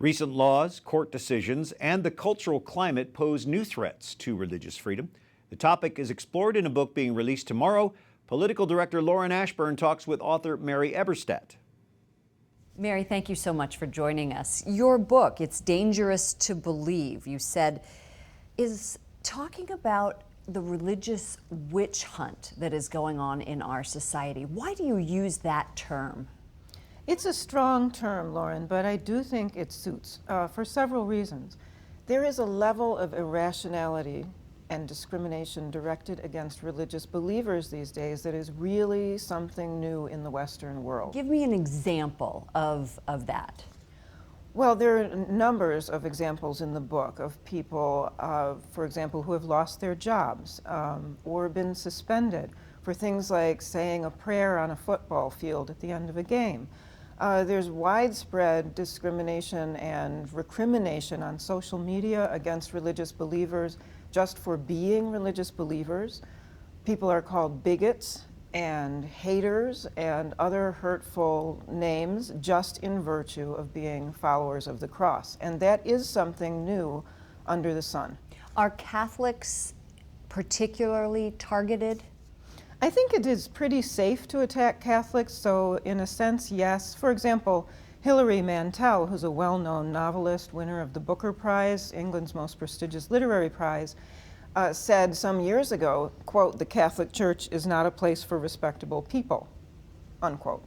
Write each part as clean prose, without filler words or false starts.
Recent laws, court decisions, and the cultural climate pose new threats to religious freedom. The topic is explored in a book being released tomorrow. Political director Lauren Ashburn talks with author Mary Eberstadt. Mary, thank you so much for joining us. Your book, It's Dangerous to Believe, you said, is talking about the religious witch hunt that is going on in our society. Why do you use that term? It's a strong term, Lauren, but I do think it suits for several reasons. There is a level of irrationality and discrimination directed against religious believers these days that is really something new in the Western world. Give me an example of that. Well, there are numbers of examples in the book of people, for example, who have lost their jobs or been suspended for things like saying a prayer on a football field at the end of a game. There's widespread discrimination and recrimination on social media against religious believers just for being religious believers. People are called bigots and haters and other hurtful names just in virtue of being followers of the cross. And that is something new under the sun. Are Catholics particularly targeted? I think it is pretty safe to attack Catholics, so in a sense, yes. For example, Hilary Mantel, who's a well-known novelist, winner of the Booker Prize, England's most prestigious literary prize, said some years ago, quote, "The Catholic Church is not a place for respectable people," unquote.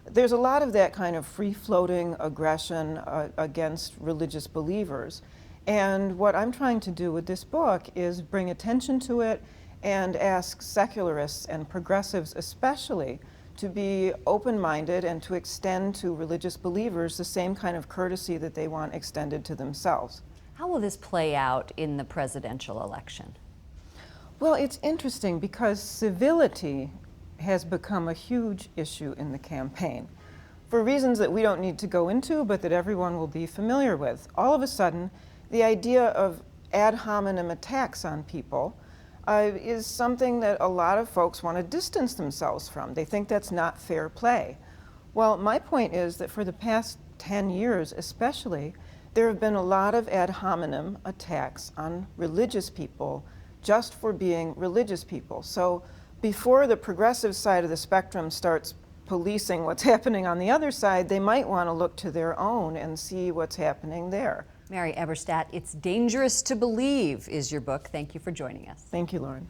There's a lot of that kind of free-floating aggression against religious believers. And what I'm trying to do with this book is bring attention to it and ask secularists and progressives especially to be open-minded and to extend to religious believers the same kind of courtesy that they want extended to themselves. How will this play out in the presidential election? Well, it's interesting because civility has become a huge issue in the campaign for reasons that we don't need to go into, but that everyone will be familiar with. All of a sudden, the idea of ad hominem attacks on people is something that a lot of folks want to distance themselves from. They think that's not fair play. Well, my point is that for the past 10 years especially, there have been a lot of ad hominem attacks on religious people just for being religious people. So before the progressive side of the spectrum starts policing what's happening on the other side, they might want to look to their own and see what's happening there. Mary Eberstadt, It's Dangerous to Believe is your book. Thank you for joining us. Thank you, Lauren.